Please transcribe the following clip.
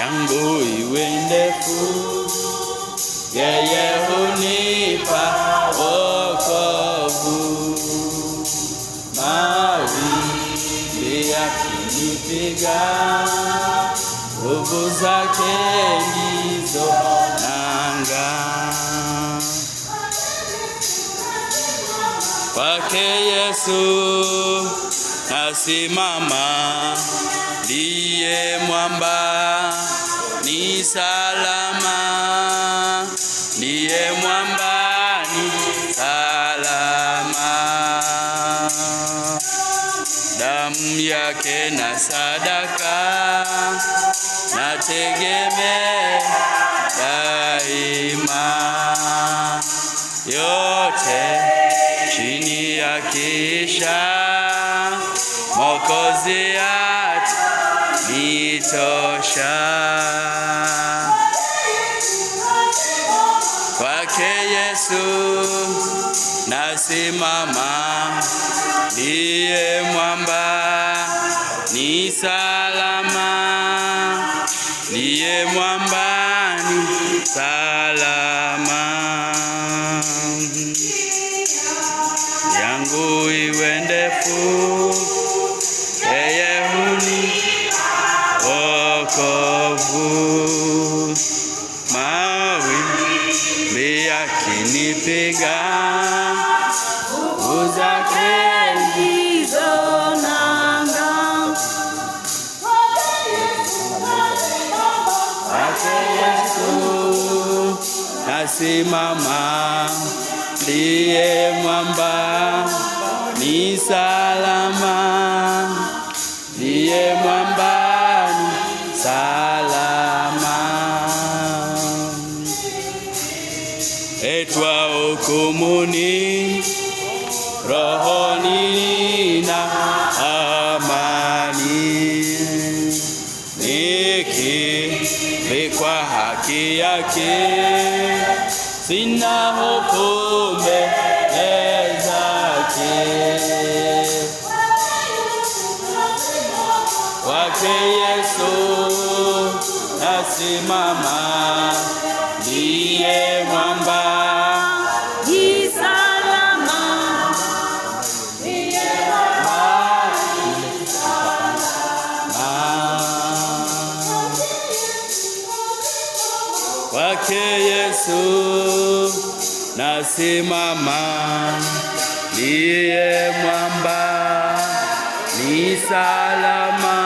yangu iwe ndefu, yeye hunipa wokovu. Mawimbi yakinipiga, nguvu zake ndizo nanga. Kwake Yesu nasimama, ndiye mwamba ni salama, ndiye mwamba ni salama. Damu yake na sadaka nategemea daima, yote chini ya kisha Mwokozi atanitosha. Kwake Yesu nasimama, ndiye mwamba ni salama, ndiye mwamba ni salama. Yangu iwe ndefu, yeye hunipa wokovu. Mawimbi yakinipiga, nguvu zake ndizo nanga. Kwake Yesu nasimama, ndiye mwamba ni salama, ndiye mwamba ni salama. Etwa hukumuni, rohoni na amani, nikivikwa haki yake, sina hofu mbele zake. Kwake Yesu nasimama, ndiye mwamba ni salama, ndiye mwamba ni salama. Kwake Yesu nasimama, ndiye mwamba ni salama,